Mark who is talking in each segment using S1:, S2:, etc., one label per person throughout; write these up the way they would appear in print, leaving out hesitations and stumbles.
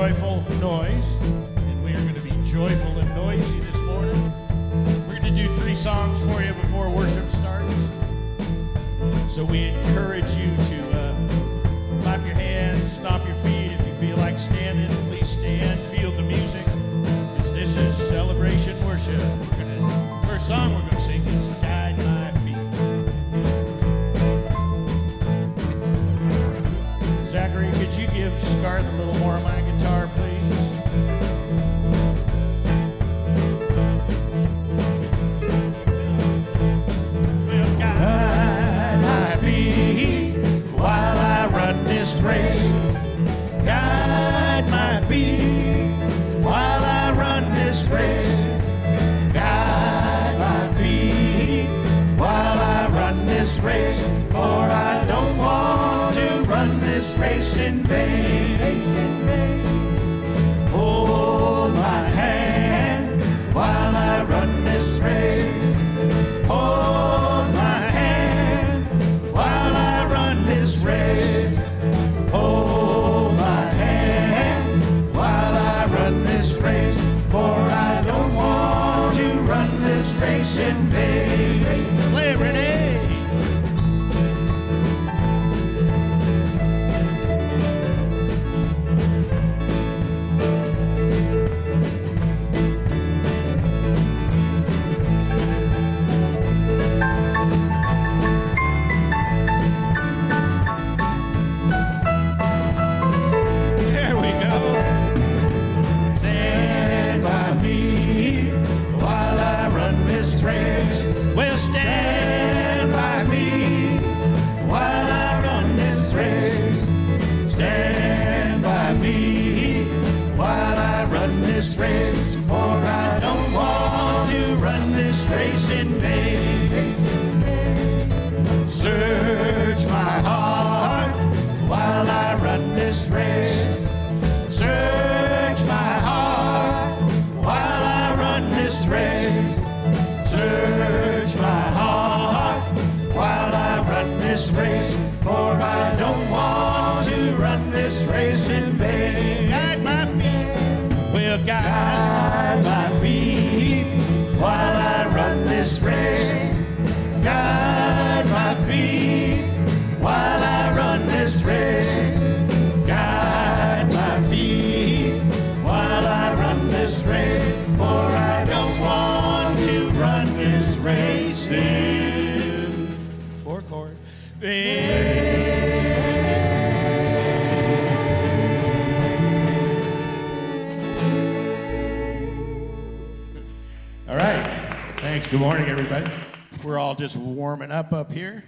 S1: joyful noise, and we are going to be joyful and noisy this morning. We're going to do 3 songs for you before worship starts. So we encourage you to clap your hands, stomp your feet. If you feel like standing, please stand, feel the music, because this is celebration worship. First song we're going to sing is Guide My Feet. Zachary, could you give Scarlett a little more of my guitar, please? Well, guide my feet while I run this race. Guide my feet while I run this race. Guide my feet while I run this race. For I don't want to run this race in vain. Hold my hand while I run this race. Hold my hand while I run this race. Hold my hand while I run this race. For I don't want to run this race in vain. Play, Renee. Stand by me while I run this race. Stand by me while I run this race. For I don't want to run this race in vain. Search my heart while I run this race. Search my heart while I run this race. Search my heart while I run this race. For I don't want to run this race in vain. Guide my feet. Well, guide my feet while I run this race. Guide my feet while I run this race. Guide my feet while I run this race. For I don't want to run this race in 4-chord. All right. Thanks. Good morning, everybody. We're all just warming up here.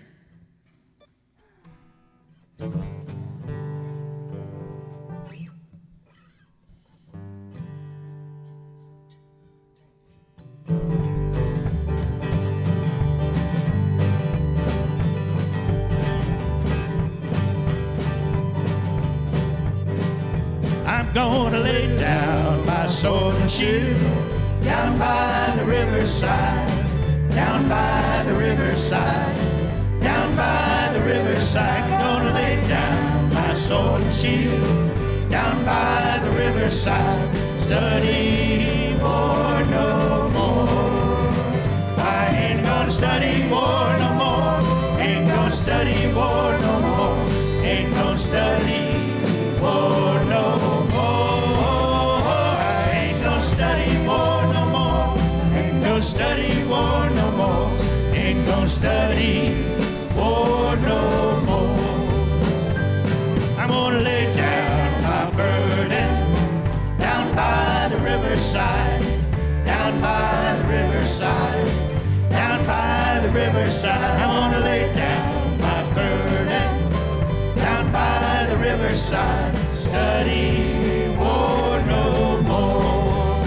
S1: I'm gonna lay down my sword and shield down by the riverside, down by the riverside, down by the riverside. I'm gonna lay down my sword and shield down by the riverside. Study war no more. I ain't gonna study war no more. Ain't gonna study war no more. Ain't gonna study war no more. I ain't gonna study war no more. Ain't gonna study war no more. Ain't gonna study war no more. I'm gonna lay down my burden down by the riverside, down by the riverside, down by the riverside. I'm gonna lay down my burden down by the riverside. Study war no more.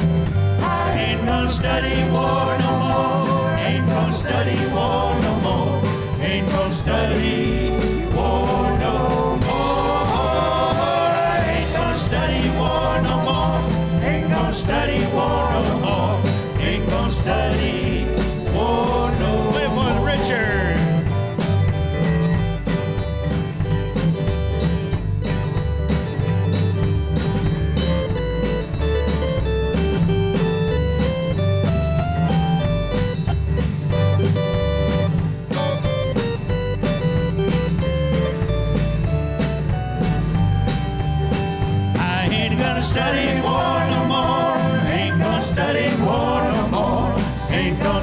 S1: I ain't gonna study war no more. Ain't gonna study war no more. Ain't gonna study war no more. I ain't gonna study war no more. Ain't gonna study war no more. Ain't gonna study war no more. Live with Richard.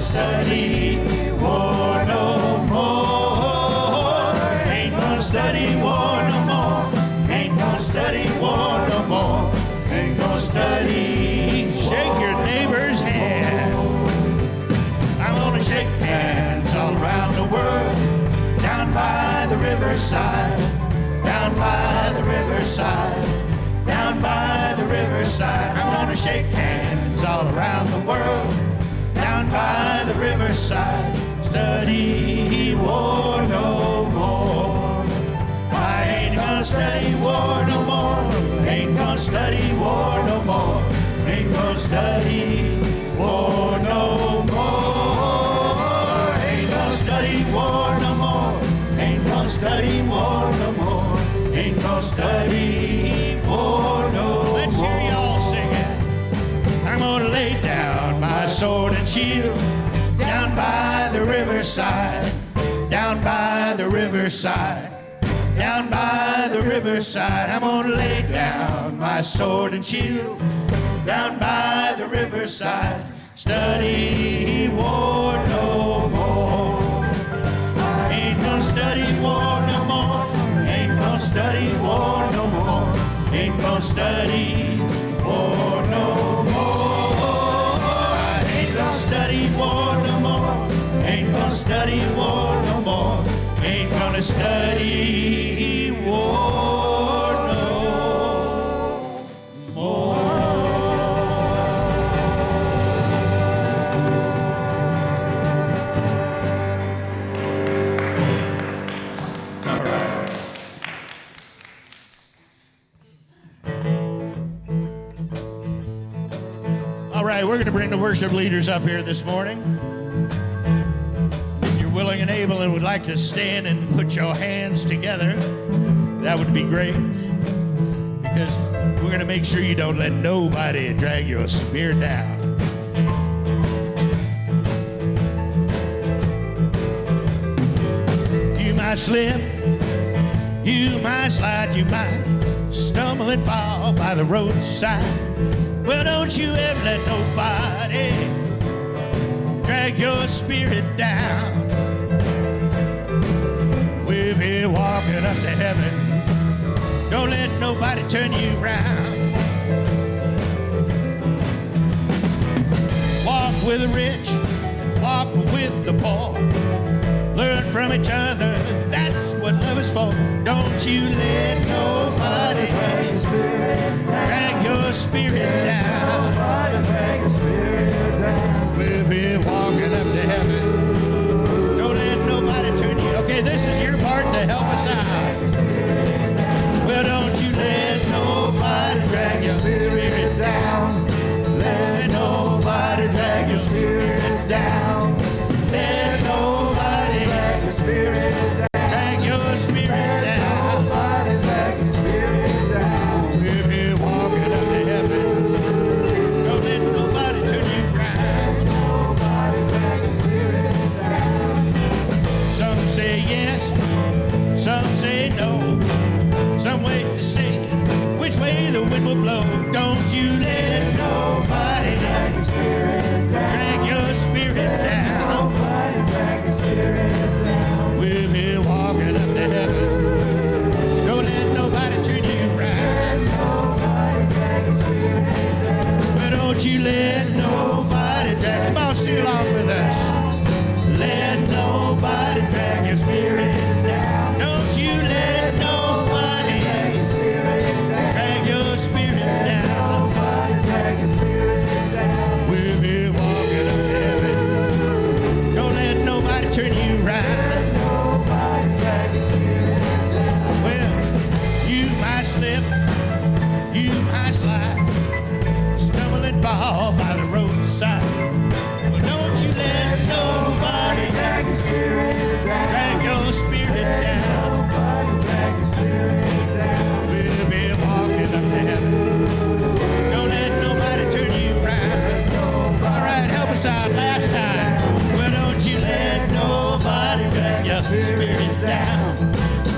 S1: study war no more. Ain't gonna study war no more. Ain't gonna study war no more. Ain't gonna study. Shake your neighbor's hand. I'm gonna shake hands all around the world. Down by the riverside. Down by the riverside. Down by the riverside. I'm gonna shake hands all around the world. Down by the riverside. Study war no more. I ain't gonna study war no more. Ain't gonna study war no more. Ain't gonna study war no more. Ain't gonna study war no more. Ain't gonna study war no more. Ain't gonna study war no more. Let's hear y'all sing it. I'm gonna lay down my sword and shield. Down by the riverside. Down by the riverside. Down by the riverside. I'm gonna lay down my sword and shield. Down by the riverside. Study war no more. Ain't gonna study war no more. Ain't gonna study war no more. Ain't gonna study war no more. Ain't gonna study war no more. Ain't gonna study war no more. Ain't gonna study war no more. All right. All right, we're going to bring the worship leaders up here this morning. If you're willing and able and would like to stand and put your hands together, that would be great. Because we're going to make sure you don't let nobody drag your spirit down. You might slip, you might slide, you might stumble and fall by the roadside. Well, don't you ever let nobody drag your spirit down. We're here walking up to heaven. Don't let nobody turn you around. Walk with the rich, walk with the poor. Learn from each other, that's what love is for. Don't you let nobody drag your spirit down. We'll be walking up to heaven. Don't let nobody turn you. Okay, this is your part to help us out. Well, don't you let nobody drag your spirit down. Let nobody drag your spirit down. Let nobody drag your spirit down. Drag your spirit down. Nobody drag your spirit down. We're here walking up to heaven. Don't let nobody turn you around. Nobody drag your spirit down. Some say yes, some say no. Some wait to see which way the wind will blow. Don't you let nobody drag your spirit down. Drag your spirit down. Nobody drag your spirit down. We're here walking up to heaven. Don't let nobody turn you around. Let nobody drag your spirit down. Well, don't you let nobody drag. Come on, sing along with us. Let nobody drag your spirit down. Don't you let nobody drag your spirit down. Drag your spirit down. Nobody drag your spirit down. We'll be walking up to heaven. Don't let nobody turn you around. Let nobody drag your spirit down. Well, you might slip, you might slide, stumble and fall by the roadside. Well, don't you let nobody drag your spirit down. Drag your spirit down. Nobody drag your spirit down. We'll be walking up to heaven. Don't let nobody turn you around. All right, help us out last time. Well, don't you let nobody drag your spirit down.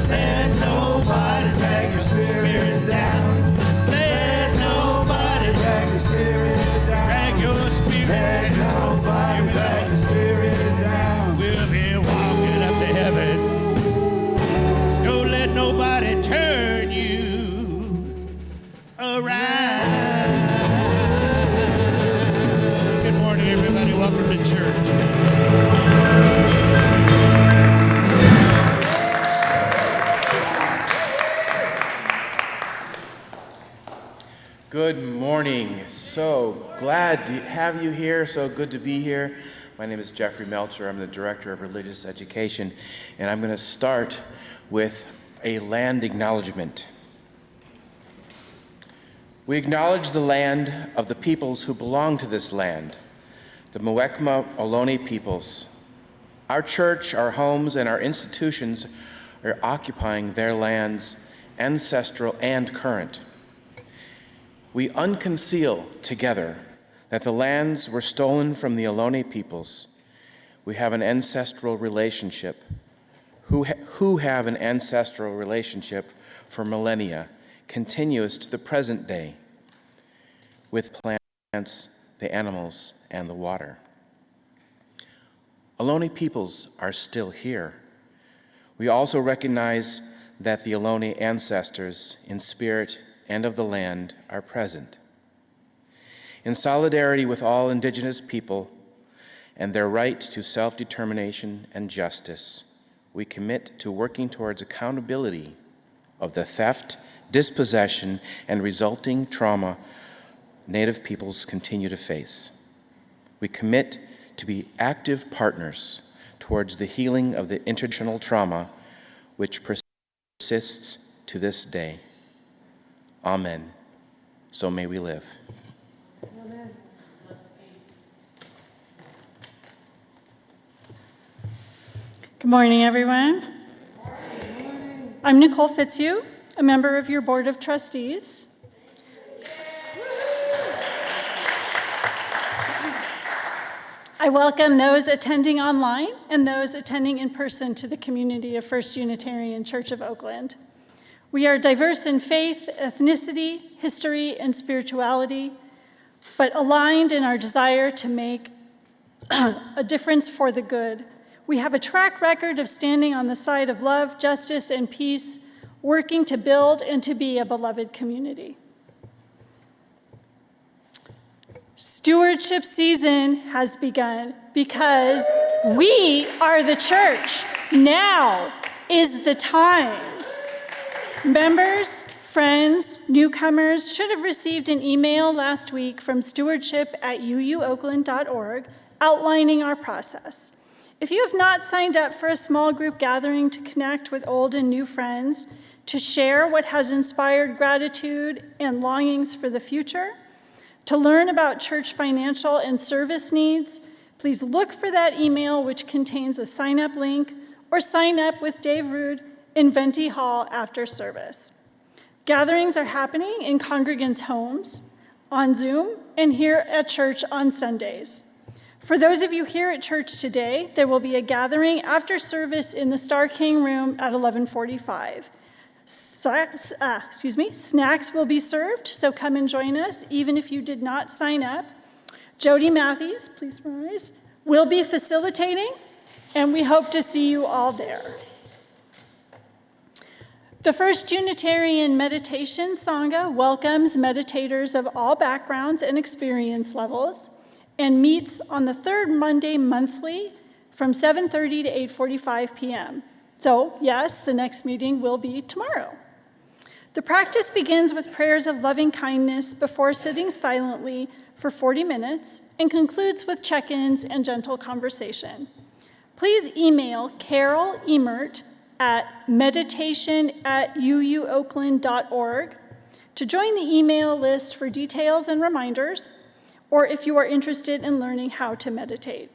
S1: Let nobody drag your spirit down. Let nobody drag your spirit down. Drag your spirit down. Nobody drag your spirit
S2: morning. So glad to have you here. So good to be here. My name is Jeffrey Melcher. I'm the Director of Religious Education, and I'm going to start with a land acknowledgement. We acknowledge the land of the peoples who belong to this land, the Muwekma Ohlone peoples. Our church, our homes, and our institutions are occupying their lands, ancestral and current. We unconceal together that the lands were stolen from the Ohlone peoples. We have an ancestral relationship, who have an ancestral relationship for millennia, continuous to the present day, with plants, the animals, and the water. Ohlone peoples are still here. We also recognize that the Ohlone ancestors, in spirit and of the land, are present. In solidarity with all Indigenous people and their right to self-determination and justice, we commit to working towards accountability of the theft, dispossession, and resulting trauma Native peoples continue to face. We commit to be active partners towards the healing of the intergenerational trauma which persists to this day. Amen. So may we live.
S3: Amen. Good morning, everyone. Good morning. I'm Nicole Fitzhugh, a member of your Board of Trustees. I welcome those attending online and those attending in person to the community of First Unitarian Church of Oakland. We are diverse in faith, ethnicity, history, and spirituality, but aligned in our desire to make a difference for the good. We have a track record of standing on the side of love, justice, and peace, working to build and to be a beloved community. Stewardship season has begun because we are the church. Now is the time. Members, friends, newcomers should have received an email last week from stewardship@uuoakland.org outlining our process. If you have not signed up for a small group gathering to connect with old and new friends, to share what has inspired gratitude and longings for the future, to learn about church financial and service needs, please look for that email which contains a sign-up link, or sign up with Dave Rude in Venti Hall after service. Gatherings are happening in congregants' homes, on Zoom, and here at church on Sundays. For those of you here at church today, there will be a gathering after service in the Star King room at 11:45. Snacks will be served, so come and join us, even if you did not sign up. Jody Matthews, please rise, will be facilitating, and we hope to see you all there. The First Unitarian Meditation Sangha welcomes meditators of all backgrounds and experience levels and meets on the third Monday monthly from 7:30 to 8:45 p.m. So, yes, the next meeting will be tomorrow. The practice begins with prayers of loving kindness before sitting silently for 40 minutes and concludes with check-ins and gentle conversation. Please email Carol Emert at meditation@uuoakland.org to join the email list for details and reminders, or if you are interested in learning how to meditate.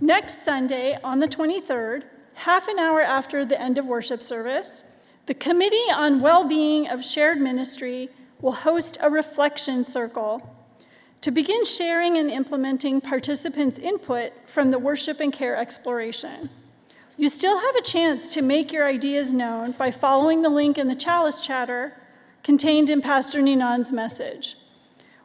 S3: Next Sunday, on the 23rd, half an hour after the end of worship service, the Committee on Well-Being of Shared Ministry will host a reflection circle to begin sharing and implementing participants' input from the worship and care exploration. You still have a chance to make your ideas known by following the link in the Chalice Chatter contained in Pastor Ninan's message.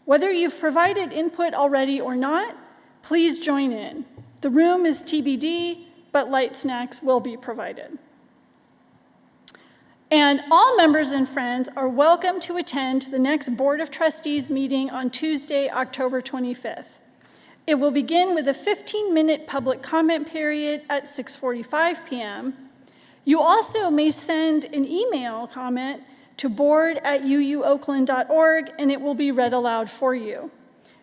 S3: Whether you've provided input already or not, please join in. The room is TBD, but light snacks will be provided. And all members and friends are welcome to attend the next Board of Trustees meeting on Tuesday, October 25th. It will begin with a 15-minute public comment period at 6:45 p.m. You also may send an email comment to board@uuoakland.org, and it will be read aloud for you.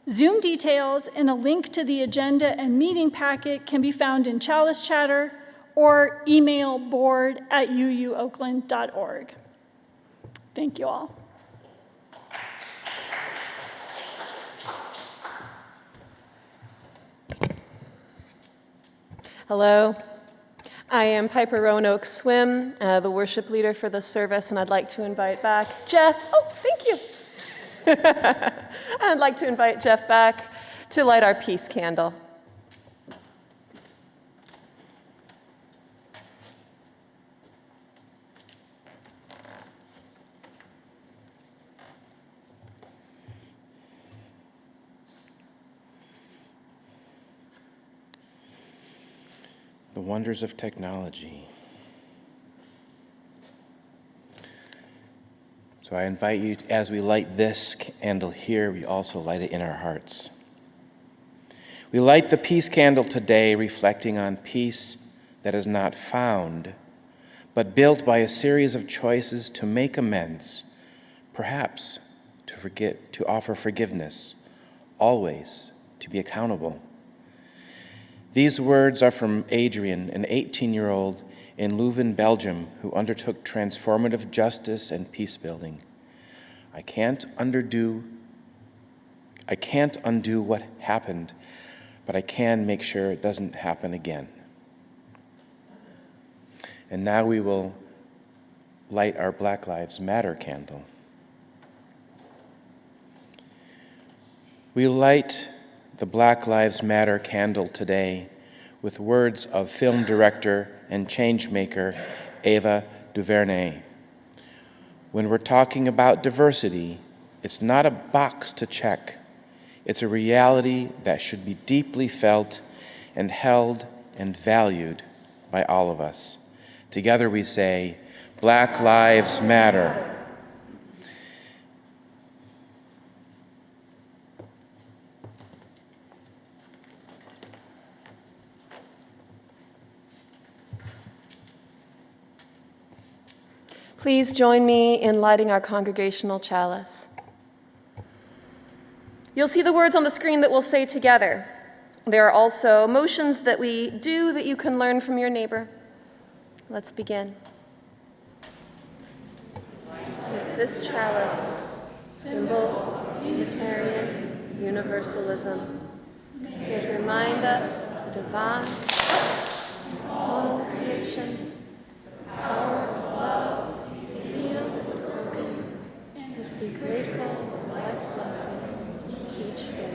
S3: Zoom details and a link to the agenda and meeting packet can be found in Chalice Chatter or email board@uuoakland.org. Thank you all.
S4: Hello, I am Piper Rowanoak Swim, the worship leader for this service, and I'd like to invite back Jeff. Oh, thank you. I'd like to invite Jeff back to light our peace candle.
S2: The wonders of technology. So I invite you, as we light this candle here, we also light it in our hearts. We light the peace candle today, reflecting on peace that is not found, but built by a series of choices to make amends, perhaps to offer forgiveness, always to be accountable. These words are from Adrienne, an 18-year-old in Leuven, Belgium, who undertook transformative justice and peace building. I can't undo what happened, but I can make sure it doesn't happen again. And now we will light our Black Lives Matter candle. We light the Black Lives Matter candle today with words of film director and changemaker Ava DuVernay. When we're talking about diversity, it's not a box to check. It's a reality that should be deeply felt and held and valued by all of us. Together we say, Black Lives Matter.
S4: Please join me in lighting our congregational chalice. You'll see the words on the screen that we'll say together. There are also motions that we do that you can learn from your neighbor. Let's begin. With this chalice, symbol of Unitarian Universalism, it reminds us of the divine, all of creation, the power of love, to heal and spoken, and to be grateful for life's blessings each day.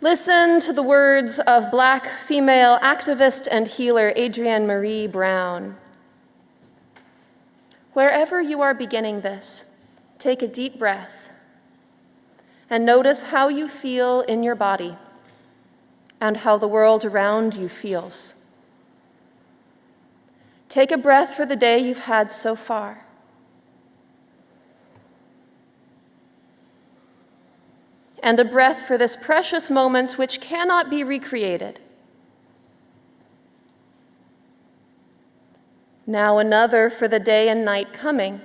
S4: Listen to the words of Black female activist and healer Adrienne Maree Brown. Wherever you are beginning this, take a deep breath and notice how you feel in your body and how the world around you feels. Take a breath for the day you've had so far. And a breath for this precious moment which cannot be recreated. Now another for the day and night coming.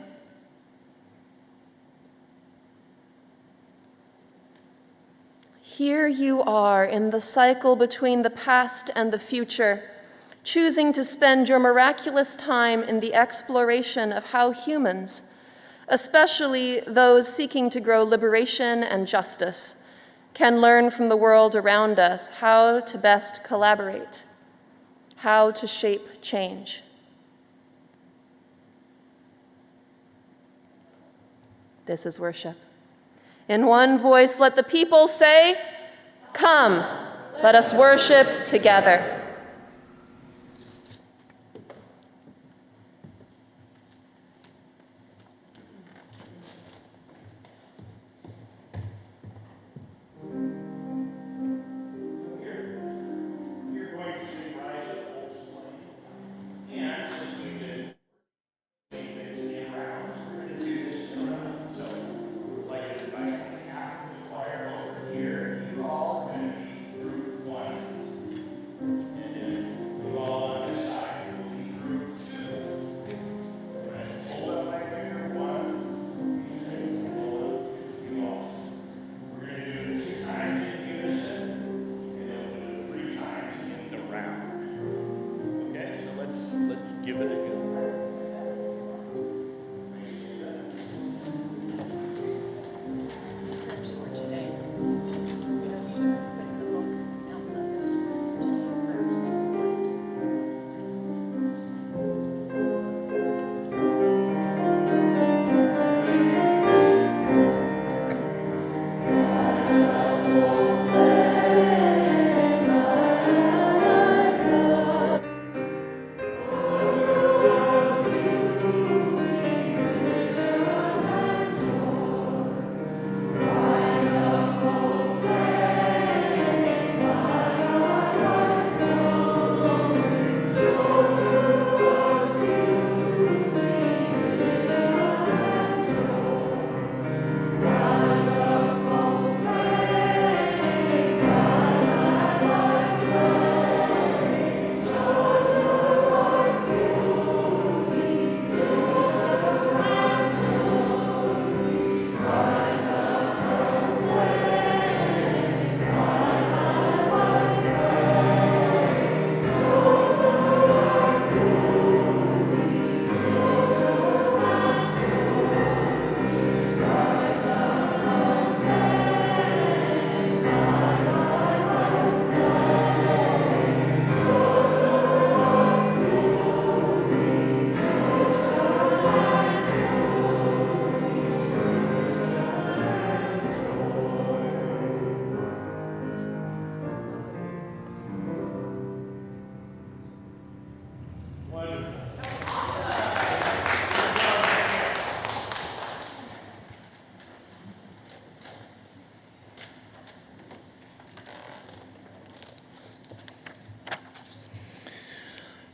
S4: Here you are in the cycle between the past and the future, choosing to spend your miraculous time in the exploration of how humans, especially those seeking to grow liberation and justice, can learn from the world around us how to best collaborate, how to shape change. This is worship. In one voice, let the people say, "Come, let us worship together."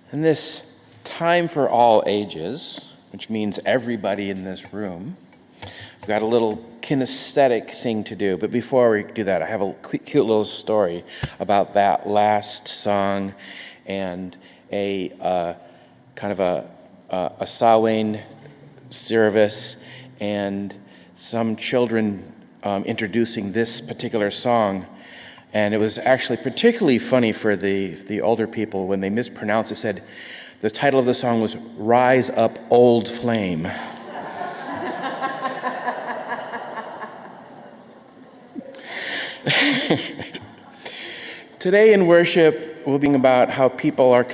S2: In this time for all ages, which means everybody in this room, we've got a little kinesthetic thing to do. But before we do that, I have a cute little story about that last song and a kind of a Samhain service and some children introducing this particular song. And it was actually particularly funny for the older people when they mispronounced it. Said the title of the song was "Rise Up, Old Flame." Today in worship, we'll be about how people are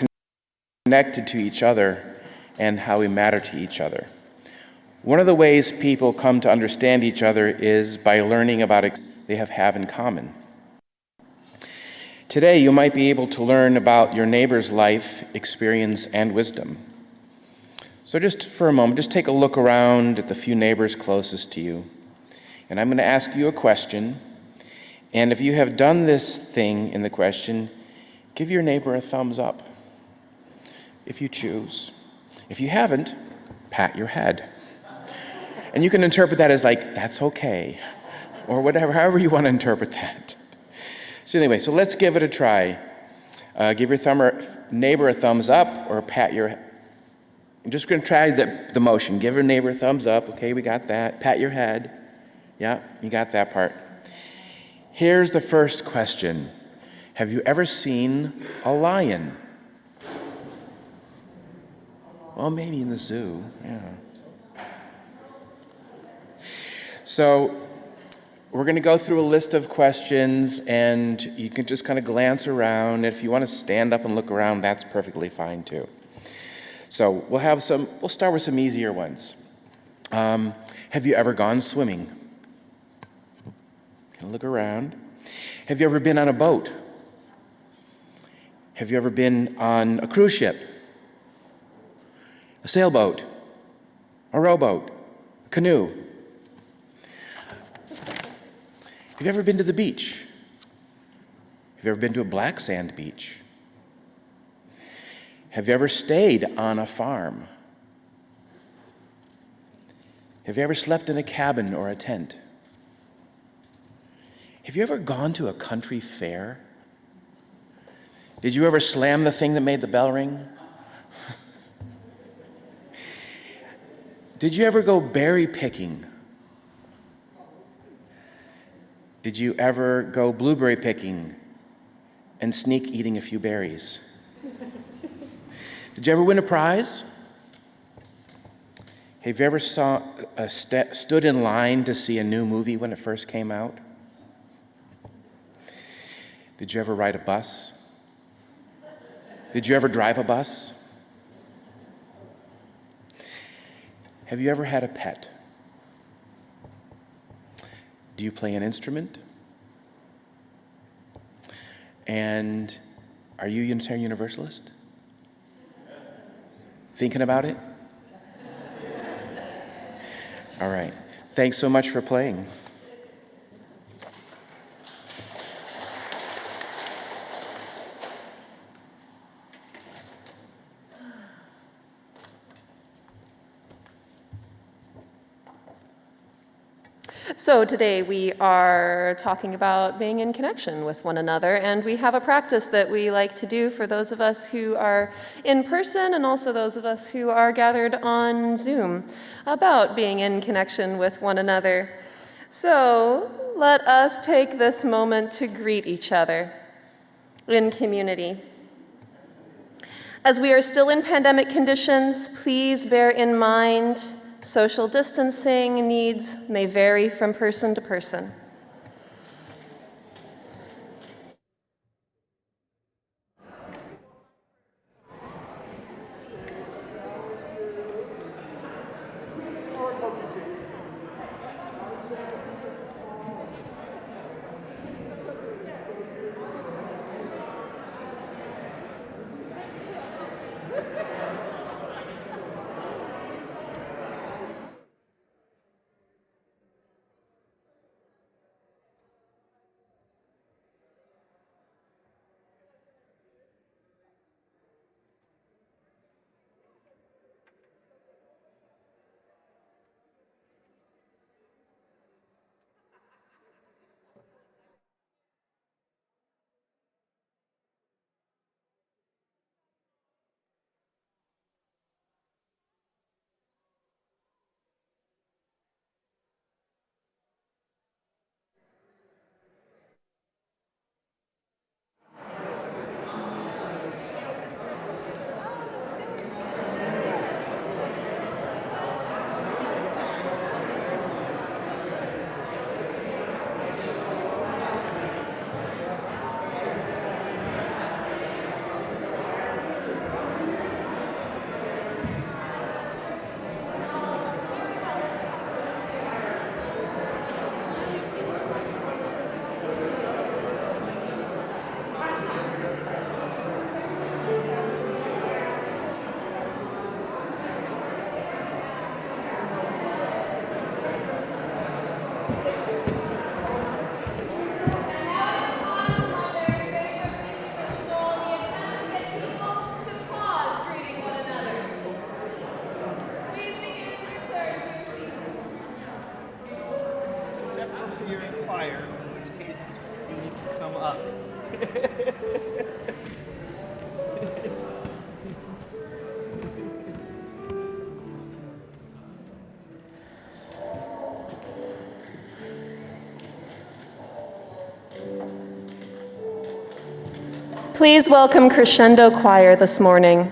S2: connected to each other and how we matter to each other. One of the ways people come to understand each other is by learning about what they have in common. Today, you might be able to learn about your neighbor's life, experience, and wisdom. So just for a moment, just take a look around at the few neighbors closest to you. And I'm going to ask you a question. And if you have done this thing in the question, give your neighbor a thumbs up, if you choose. If you haven't, pat your head. And you can interpret that as like, that's okay, or whatever, however you want to interpret that. So anyway, so let's give it a try. Give your neighbor a thumbs up or pat your head. I'm just going to try the motion. Give your neighbor a thumbs up. Okay, we got that. Pat your head. Yeah, you got that part. Here's the first question. Have you ever seen a lion? Well, maybe in the zoo, yeah. So we're going to go through a list of questions, and you can just kind of glance around. If you want to stand up and look around, that's perfectly fine too. So we'll start with some easier ones. Have you ever gone swimming? Look around. Have you ever been on a boat? Have you ever been on a cruise ship? A sailboat? A rowboat? A canoe? Have you ever been to the beach? Have you ever been to a black sand beach? Have you ever stayed on a farm? Have you ever slept in a cabin or a tent? Have you ever gone to a country fair? Did you ever slam the thing that made the bell ring? Did you ever go berry picking? Did you ever go blueberry picking and sneak eating a few berries? Did you ever win a prize? Have you ever stood in line to see a new movie when it first came out? Did you ever ride a bus? Did you ever drive a bus? Have you ever had a pet? Do you play an instrument? And are you Unitarian Universalist? Thinking about it? All right. Thanks so much for playing.
S4: So today we are talking about being in connection with one another, and we have a practice that we like to do for those of us who are in person and also those of us who are gathered on Zoom about being in connection with one another. So let us take this moment to greet each other in community. As we are still in pandemic conditions, please bear in mind social distancing needs may vary from person to person. Please welcome Crescendo Choir this morning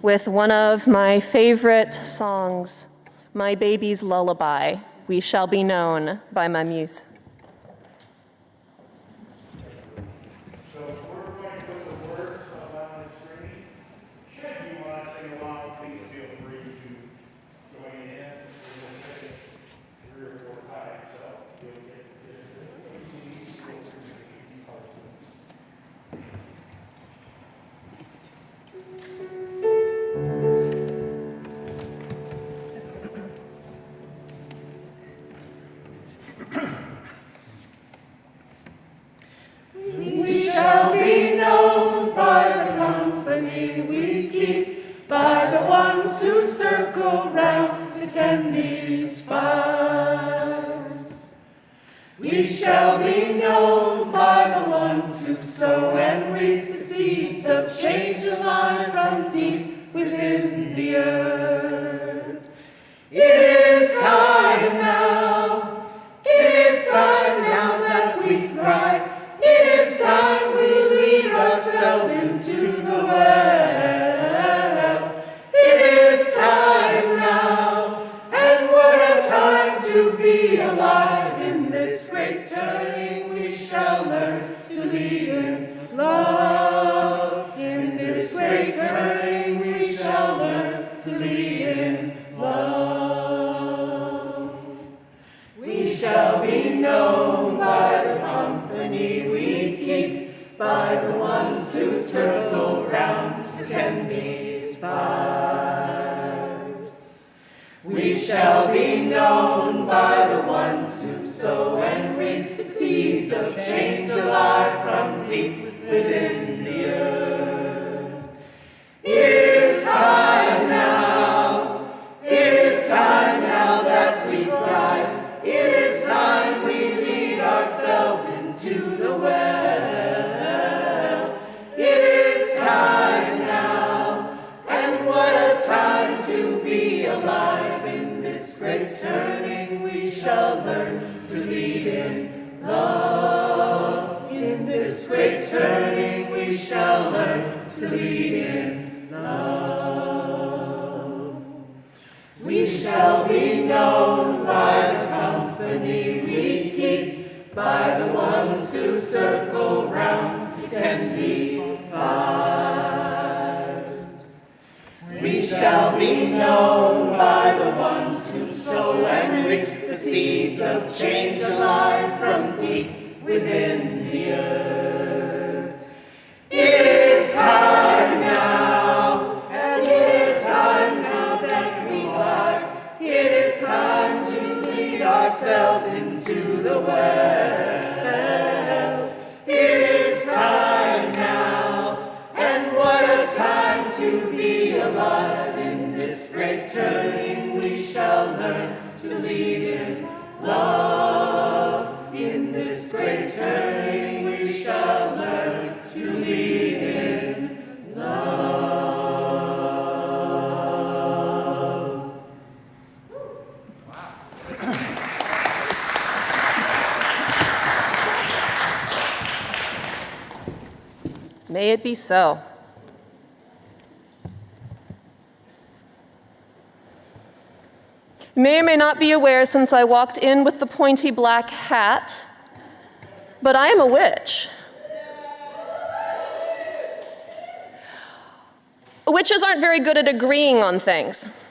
S4: with one of my favorite songs, My Baby's Lullaby, We Shall Be Known, by my muse.
S5: So we're going to put the words up on the screen. Should you want to sing along, please feel free to join in. We'll sing it 3 or 4 times, so you'll get
S1: We shall be known by the company we keep, by the ones who circle round to tend these fires. We shall be known by the ones who sow and reap the seeds of change alive from deep within the earth. It is time now. It is time now that we thrive. It is time we lead ourselves into the well. It is time now, and what a time to be alive. In this great turning we shall learn to lead in love. In this great turning we shall learn to lead in love. We shall be known by the company we keep, by the ones who circle round to tend these fires. We shall be known by the ones who sow and reap the seeds of change alive from deep within the earth. It is time now. It is time now that we thrive. It is time we lead ourselves into the well. It is time now, and what a time to be alive. In this great turning we shall learn to lead in love. In this great turning we shall learn to lead in love. We shall be known by the company we keep, by the ones who circle round to tend these fires. We shall be known by the ones who sow and reap the seeds of change alive from deep within the earth. It is time now, and it is time now that we fly. It is time to lead ourselves into the well. It is time now, and what a time to be alive. In this great turning we shall learn to lead in love. In this great turning we shall learn to lead in love.
S4: May it be so. You may or may not be aware, since I walked in with the pointy black hat, but I am a witch. Witches aren't very good at agreeing on things.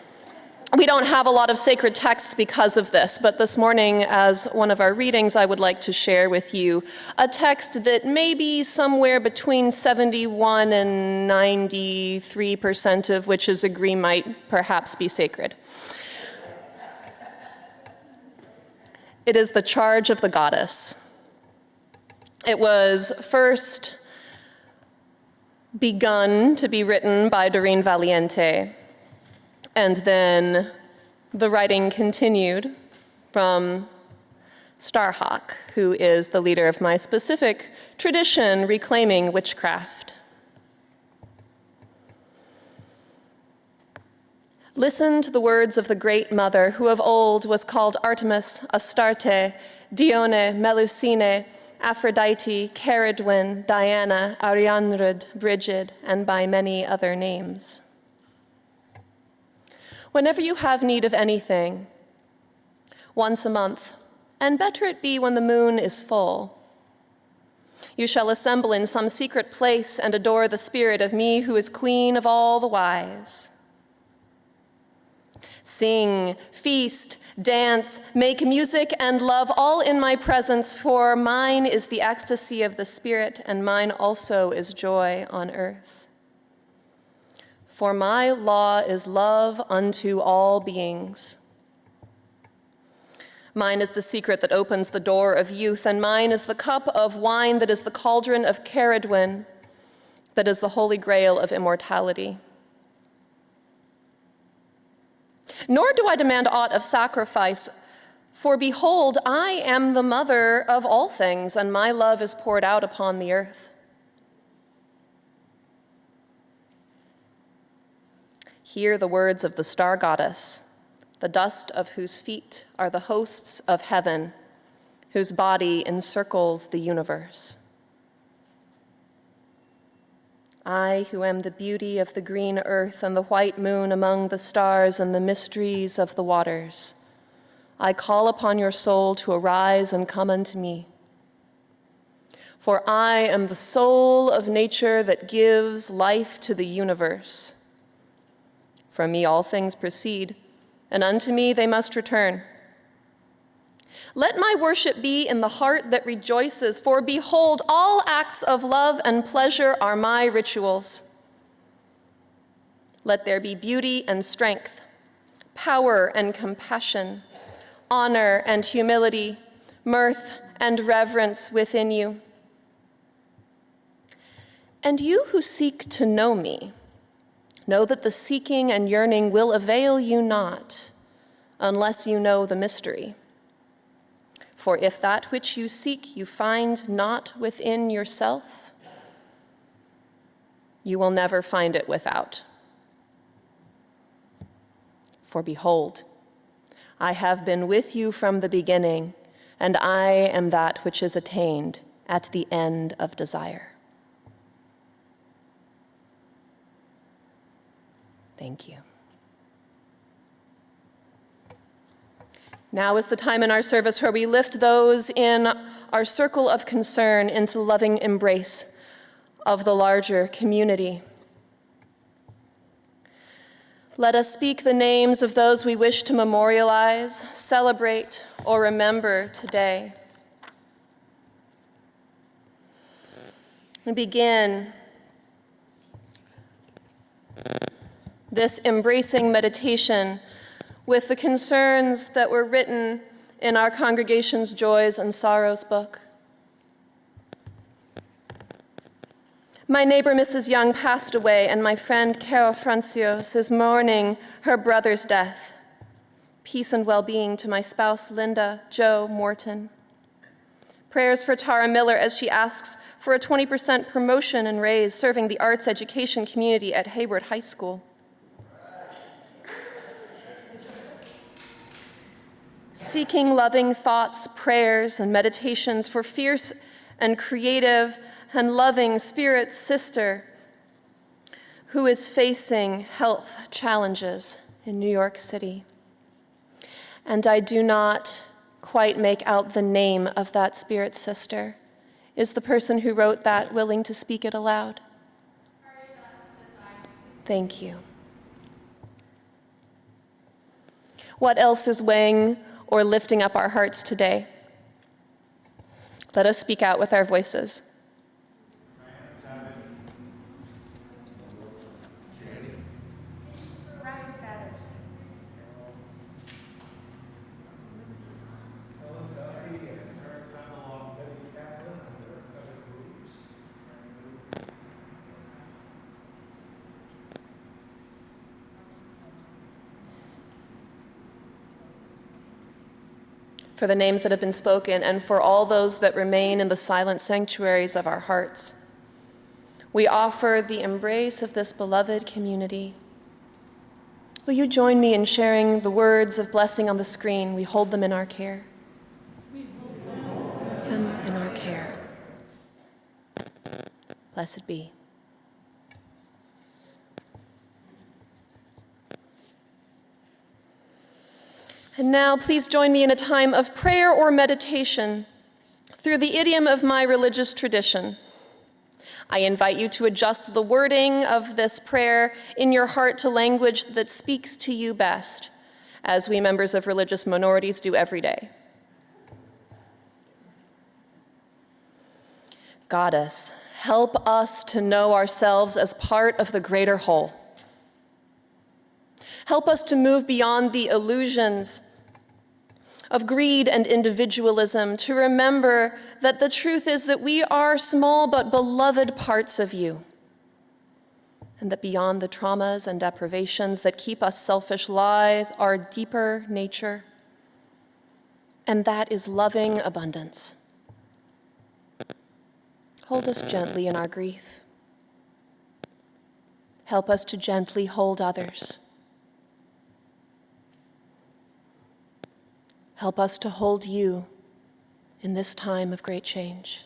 S4: We don't have a lot of sacred texts because of this, but this morning, as one of our readings, I would like to share with you a text that maybe somewhere between 71 and 93% of witches agree might perhaps be sacred. It is the charge of the goddess. It was first begun to be written by Doreen Valiente, and then the writing continued from Starhawk, who is the leader of my specific tradition reclaiming witchcraft. Listen to the words of the great mother who of old was called Artemis, Astarte, Dione, Melusine, Aphrodite, Ceridwen, Diana, Arianrhod, Brigid, and by many other names. Whenever you have need of anything, once a month, and better it be when the moon is full, you shall assemble in some secret place and adore the spirit of me who is queen of all the wise. Sing, feast, dance, make music, and love all in my presence, for mine is the ecstasy of the spirit, and mine also is joy on earth. For my law is love unto all beings. Mine is the secret that opens the door of youth, and mine is the cup of wine that is the cauldron of Ceridwen, that is the holy grail of immortality. Nor do I demand aught of sacrifice, for behold, I am the mother of all things, and my love is poured out upon the earth. Hear the words of the star goddess, the dust of whose feet are the hosts of heaven, whose body encircles the universe. I, who am the beauty of the green earth and the white moon among the stars and the mysteries of the waters, I call upon your soul to arise and come unto me. For I am the soul of nature that gives life to the universe. From me all things proceed, and unto me they must return. Let my worship be in the heart that rejoices, for behold, all acts of love and pleasure are my rituals. Let there be beauty and strength, power and compassion, honor and humility, mirth and reverence within you. And you who seek to know me, know that the seeking and yearning will avail you not unless you know the mystery. For if that which you seek you find not within yourself, you will never find it without. For behold, I have been with you from the beginning, and I am that which is attained at the end of desire. Thank you. Now is the time in our service where we lift those in our circle of concern into the loving embrace of the larger community. Let us speak the names of those we wish to memorialize, celebrate, or remember today. We begin this embracing meditation with the concerns that were written in our congregation's Joys and Sorrows book. My neighbor, Mrs. Young, passed away, and my friend, Carol Francios, is mourning her brother's death. Peace and well-being to my spouse, Linda Jo Morton. Prayers for Tara Miller as she asks for a 20% promotion and raise serving the arts education community at Hayward High School. Seeking loving thoughts, prayers, and meditations for fierce and creative and loving spirit sister who is facing health challenges in New York City. And I do not quite make out the name of that spirit sister. Is the person who wrote that willing to speak it aloud? Thank you. What else is weighing or lifting up our hearts today? Let us speak out with our voices. for the names that have been spoken, and for all those that remain in the silent sanctuaries of our hearts. We offer the embrace of this beloved community. Will you join me in sharing the words of blessing on the screen? We hold them in our care. Them in our care. Blessed be. And now, please join me in a time of prayer or meditation through the idiom of my religious tradition. I invite you to adjust the wording of this prayer in your heart to language that speaks to you best, as we members of religious minorities do every day. Goddess, help us to know ourselves as part of the greater whole. Help us to move beyond the illusions of greed and individualism, to remember that the truth is that we are small but beloved parts of you, and that beyond the traumas and deprivations that keep us selfish lies are deeper nature, and that is loving abundance. Hold us gently in our grief. Help us to gently hold others. Help us to hold you in this time of great change.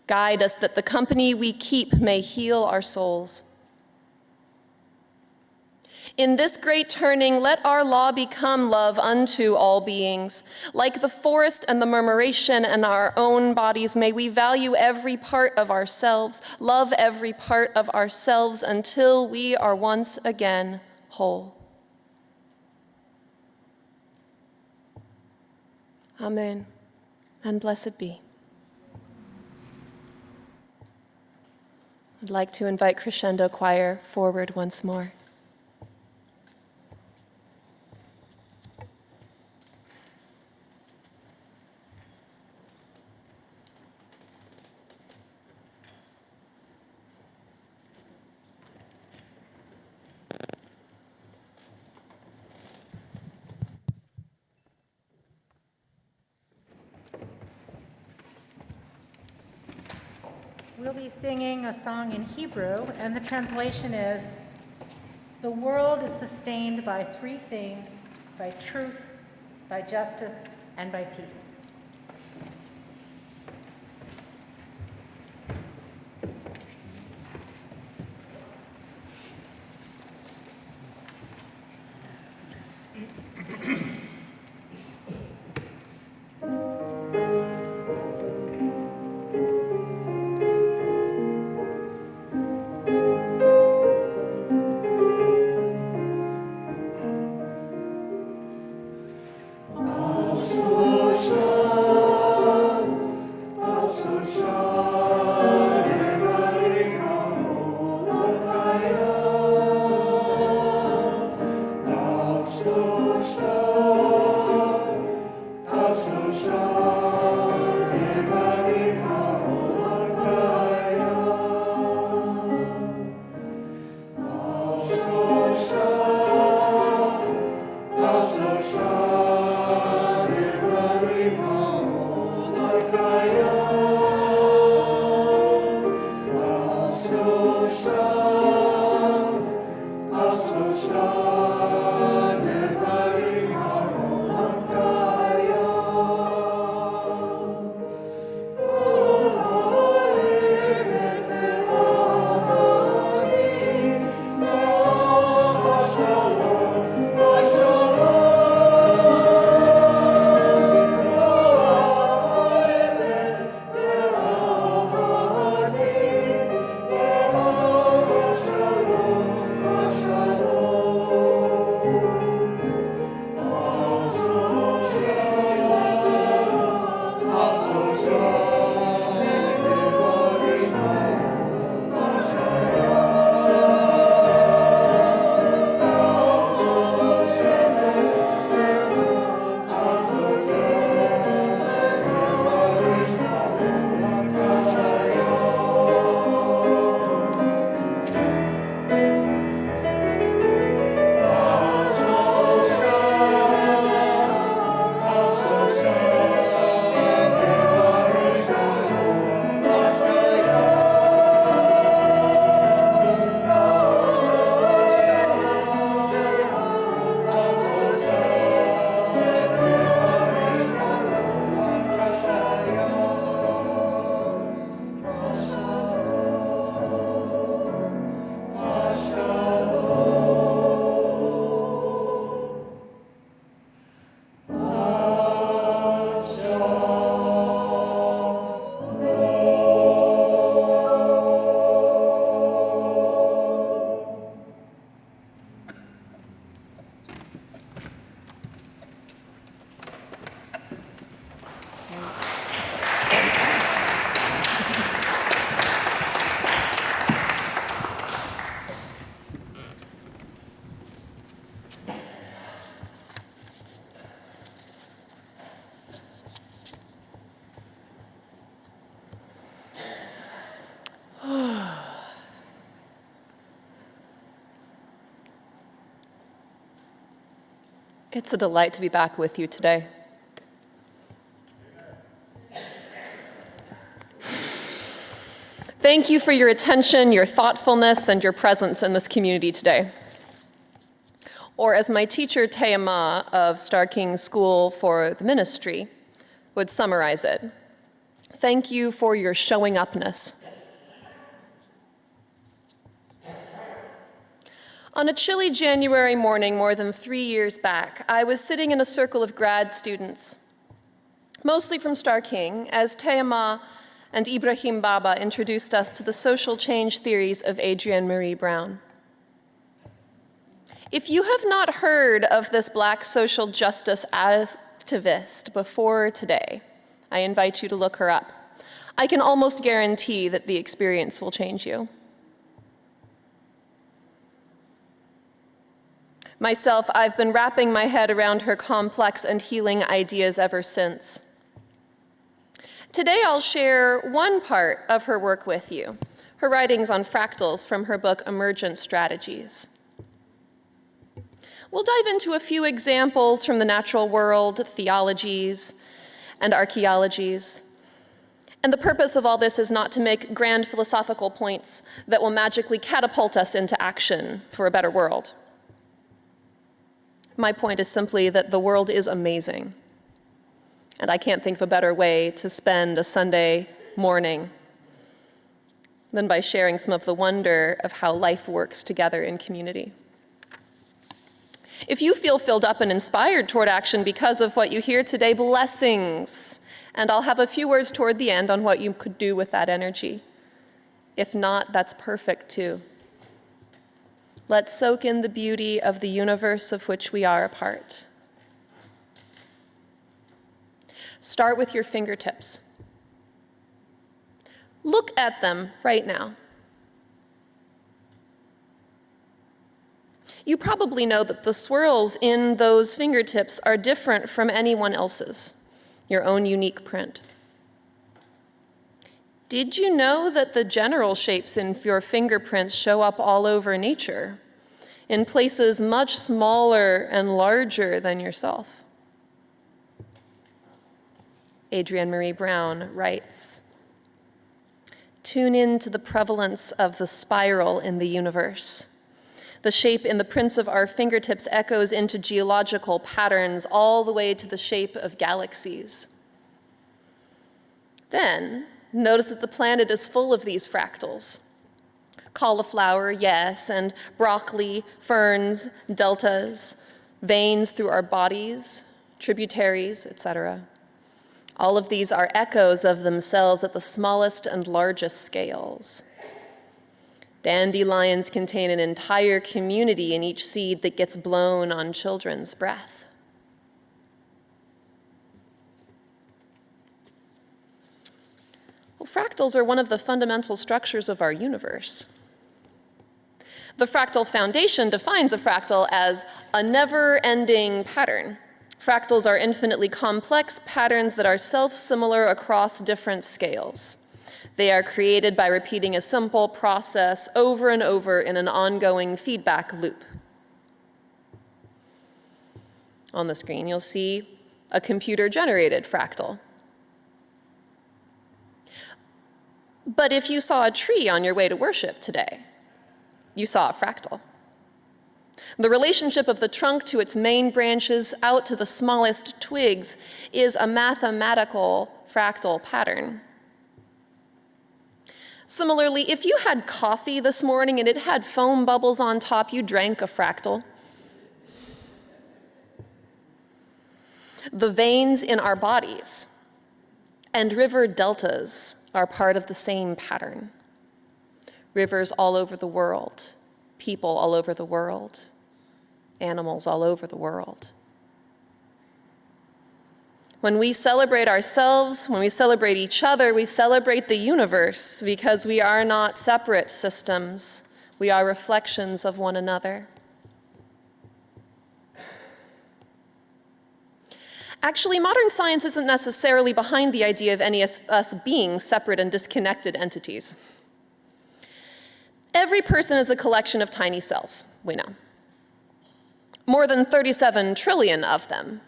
S4: Guide us that the company we keep may heal our souls. In this great turning, let our law become love unto all beings. Like the forest and the murmuration and our own bodies, may we value every part of ourselves, love every part of ourselves until we are once again whole. Amen, and blessed be. I'd like to invite Crescendo Choir forward once more.
S6: We'll be singing a song in Hebrew, and the translation is, "The world is sustained by three things, by truth, by justice, and by peace."
S1: Astro
S4: It's a delight to be back with you today. Thank you for your attention, your thoughtfulness, and your presence in this community today. Or as my teacher, Thea Ma of Star King School for the Ministry would summarize it, thank you for your showing upness. On a chilly January morning more than 3 years back, I was sitting in a circle of grad students, mostly from Star King, as Thea Ma and Ibrahim Baba introduced us to the social change theories of Adrienne Maree Brown. If you have not heard of this Black social justice activist before today, I invite you to look her up. I can almost guarantee that the experience will change you. Myself, I've been wrapping my head around her complex and healing ideas ever since. Today I'll share one part of her work with you, her writings on fractals from her book Emergent Strategies. We'll dive into a few examples from the natural world, theologies, and archaeologies. And the purpose of all this is not to make grand philosophical points that will magically catapult us into action for a better world. My point is simply that the world is amazing. And I can't think of a better way to spend a Sunday morning than by sharing some of the wonder of how life works together in community. If you feel filled up and inspired toward action because of what you hear today, blessings. And I'll have a few words toward the end on what you could do with that energy. If not, that's perfect too. Let's soak in the beauty of the universe of which we are a part. Start with your fingertips. Look at them right now. You probably know that the swirls in those fingertips are different from anyone else's, your own unique print. Did you know that the general shapes in your fingerprints show up all over nature, in places much smaller and larger than yourself? Adrienne Maree Brown writes, "Tune in to the prevalence of the spiral in the universe. The shape in the prints of our fingertips echoes into geological patterns all the way to the shape of galaxies. Then, notice that the planet is full of these fractals. Cauliflower, yes, and broccoli, ferns, deltas, veins through our bodies, tributaries, etc. All of these are echoes of themselves at the smallest and largest scales. Dandelions contain an entire community in each seed that gets blown on children's breath. Well, fractals are one of the fundamental structures of our universe. The fractal foundation defines a fractal as a never-ending pattern. Fractals are infinitely complex patterns that are self-similar across different scales. They are created by repeating a simple process over and over in an ongoing feedback loop. On the screen, you'll see a computer-generated fractal. But if you saw a tree on your way to worship today, you saw a fractal. The relationship of the trunk to its main branches out to the smallest twigs is a mathematical fractal pattern. Similarly, if you had coffee this morning and it had foam bubbles on top, you drank a fractal. The veins in our bodies and river deltas are part of the same pattern. Rivers all over the world, people all over the world, animals all over the world. When we celebrate ourselves, when we celebrate each other, we celebrate the universe because we are not separate systems. We are reflections of one another. Actually, modern science isn't necessarily behind the idea of any of us being separate and disconnected entities. Every person is a collection of tiny cells, we know. more than 37 trillion of them,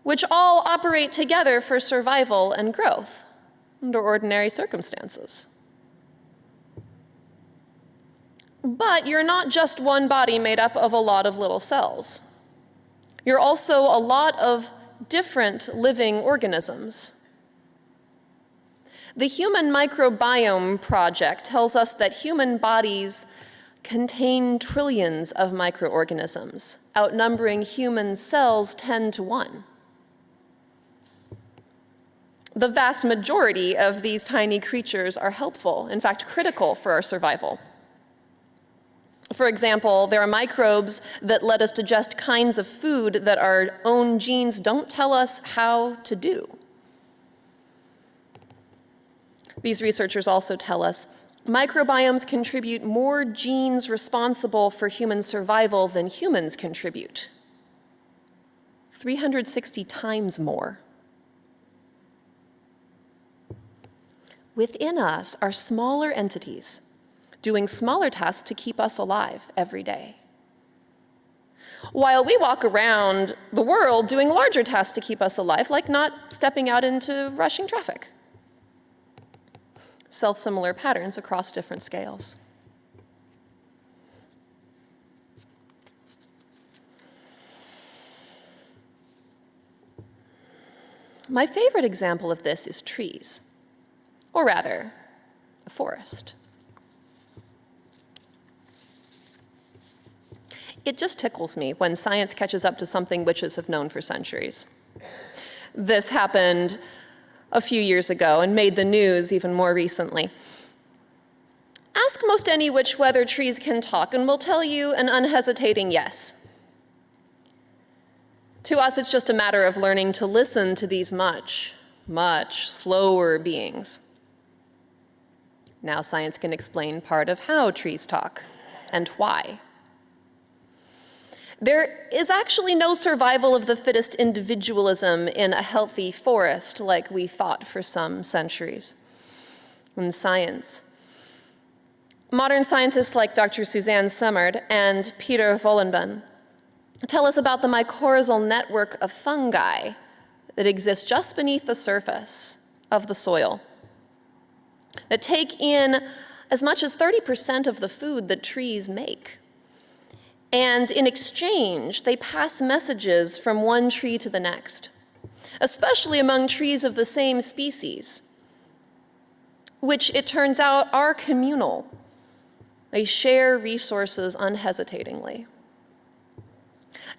S4: which all operate together for survival and growth under ordinary circumstances. But you're not just one body made up of a lot of little cells. You're also a lot of different living organisms. The Human Microbiome Project tells us that human bodies contain trillions of microorganisms, outnumbering human cells 10 to 1. The vast majority of these tiny creatures are helpful, in fact, critical for our survival. For example, there are microbes that let us digest kinds of food that our own genes don't tell us how to do. These researchers also tell us microbiomes contribute more genes responsible for human survival than humans contribute. 360 times more. Within us are smaller entities doing smaller tasks to keep us alive every day, while we walk around the world doing larger tasks to keep us alive, like not stepping out into rushing traffic. Self-similar patterns across different scales. My favorite example of this is trees, or rather, a forest. It just tickles me when science catches up to something witches have known for centuries. This happened a few years ago and made the news even more recently. Ask most any witch whether trees can talk, and we'll tell you an unhesitating yes. To us, it's just a matter of learning to listen to these much, much slower beings. Now science can explain part of how trees talk and why. There is actually no survival of the fittest individualism in a healthy forest like we thought for some centuries in science. Modern scientists like Dr. Suzanne Semard and Piper Rowanoak tell us about the mycorrhizal network of fungi that exists just beneath the surface of the soil, that take in as much as 30% of the food that trees make. And in exchange, they pass messages from one tree to the next, especially among trees of the same species, which it turns out are communal. They share resources unhesitatingly.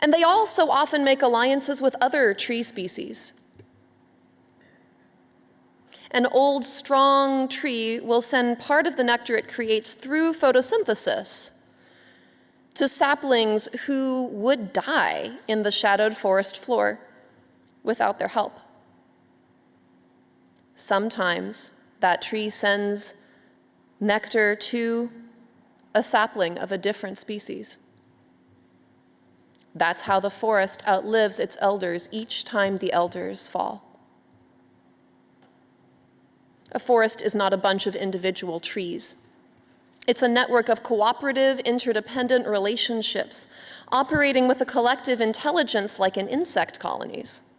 S4: And they also often make alliances with other tree species. An old, strong tree will send part of the nectar it creates through photosynthesis to saplings who would die in the shadowed forest floor without their help. Sometimes that tree sends nectar to a sapling of a different species. That's how the forest outlives its elders each time the elders fall. A forest is not a bunch of individual trees. It's a network of cooperative, interdependent relationships operating with a collective intelligence like in insect colonies.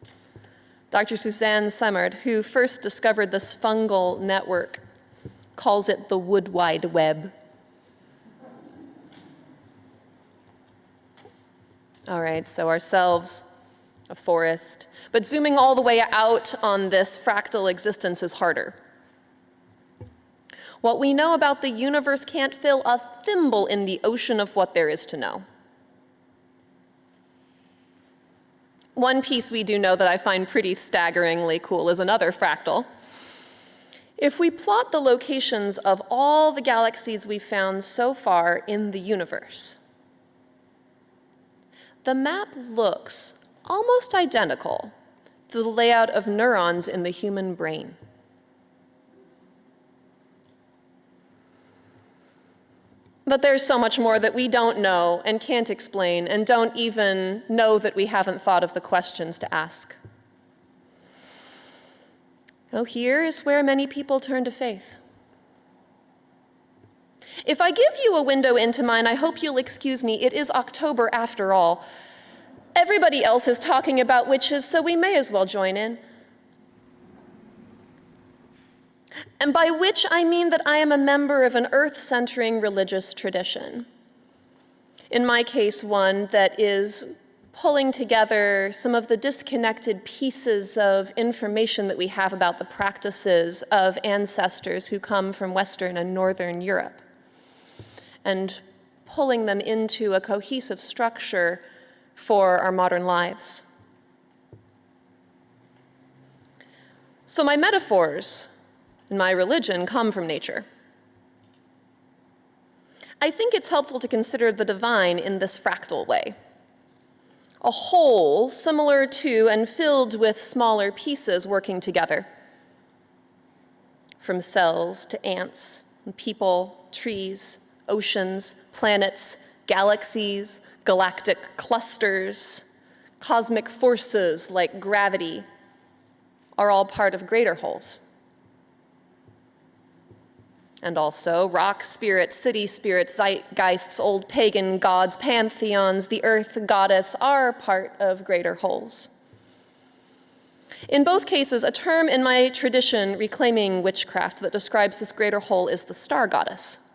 S4: Dr. Suzanne Semard, who first discovered this fungal network, calls it the wood wide web. All right, so ourselves, a forest. But zooming all the way out on this fractal existence is harder. What we know about the universe can't fill a thimble in the ocean of what there is to know. One piece we do know that I find pretty staggeringly cool is another fractal. If we plot the locations of all the galaxies we've found so far in the universe, the map looks almost identical to the layout of neurons in the human brain. But there's so much more that we don't know and can't explain and don't even know that we haven't thought of the questions to ask. Oh, here is where many people turn to faith. If I give you a window into mine, I hope you'll excuse me. It is October after all. Everybody else is talking about witches, so we may as well join in. And by witch, I mean that I am a member of an earth-centering religious tradition. In my case, one that is pulling together some of the disconnected pieces of information that we have about the practices of ancestors who come from Western and Northern Europe, and pulling them into a cohesive structure for our modern lives. So my metaphors and my religion come from nature. I think it's helpful to consider the divine in this fractal way. A whole similar to and filled with smaller pieces working together. From cells to ants, and people, trees, oceans, planets, galaxies, galactic clusters, cosmic forces like gravity are all part of greater wholes. And also rock spirits, city spirits, zeitgeists, old pagan gods, pantheons, the earth goddess are part of greater wholes. In both cases, a term in my tradition reclaiming witchcraft that describes this greater whole is the star goddess.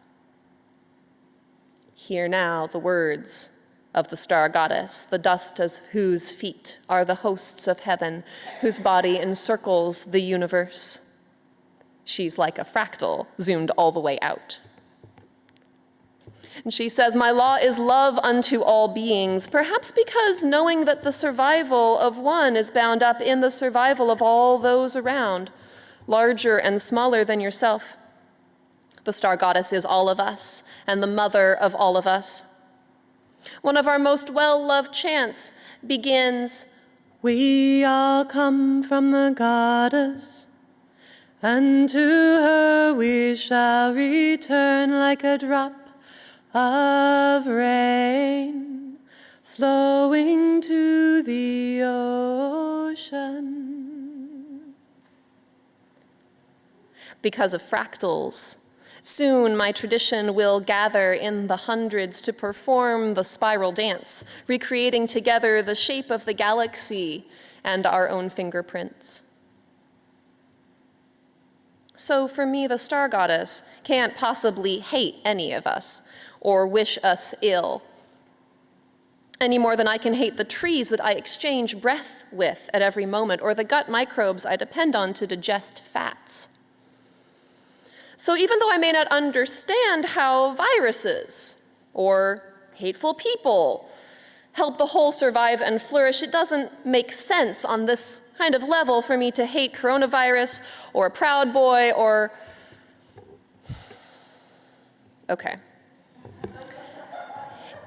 S4: Hear now the words of the star goddess, the dust of whose feet are the hosts of heaven, whose body encircles the universe. She's like a fractal, zoomed all the way out. And she says, my law is love unto all beings, perhaps because knowing that the survival of one is bound up in the survival of all those around, larger and smaller than yourself. The star goddess is all of us, and the mother of all of us. One of our most well-loved chants begins, we all come from the goddess, and to her we shall return like a drop of rain flowing to the ocean. Because of fractals, soon my tradition will gather in the hundreds to perform the spiral dance, recreating together the shape of the galaxy and our own fingerprints. So for me, the star goddess can't possibly hate any of us or wish us ill, any more than I can hate the trees that I exchange breath with at every moment, or the gut microbes I depend on to digest fats. So even though I may not understand how viruses or hateful people help the whole survive and flourish, it doesn't make sense on this kind of level for me to hate coronavirus or Proud Boy or... Okay.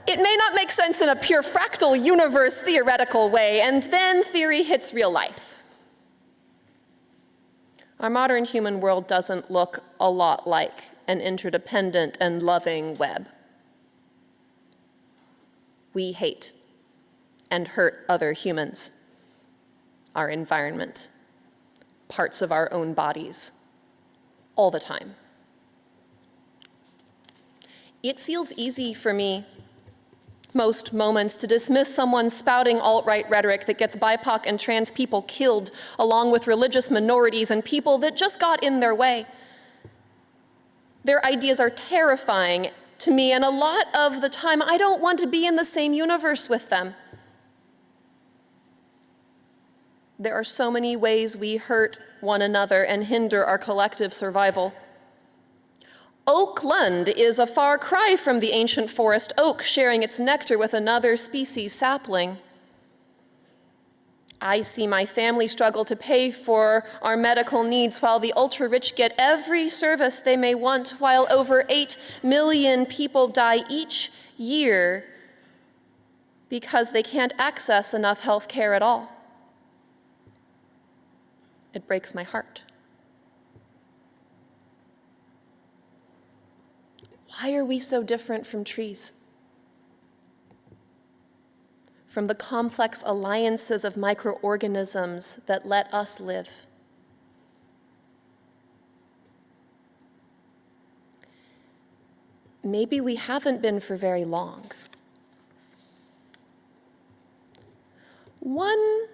S4: It may not make sense in a pure fractal universe theoretical way, and then theory hits real life. Our modern human world doesn't look a lot like an interdependent and loving web. We hate and hurt other humans, our environment, parts of our own bodies, all the time. It feels easy for me, most moments, to dismiss someone spouting alt-right rhetoric that gets BIPOC and trans people killed, along with religious minorities and people that just got in their way. Their ideas are terrifying to me, and a lot of the time, I don't want to be in the same universe with them. There are so many ways we hurt one another and hinder our collective survival. Oakland is a far cry from the ancient forest oak sharing its nectar with another species sapling. I see my family struggle to pay for our medical needs while the ultra-rich get every service they may want, while over 8 million people die each year because they can't access enough health care at all. It breaks my heart. Why are we so different from trees? From the complex alliances of microorganisms that let us live. maybe we haven't been for very long. One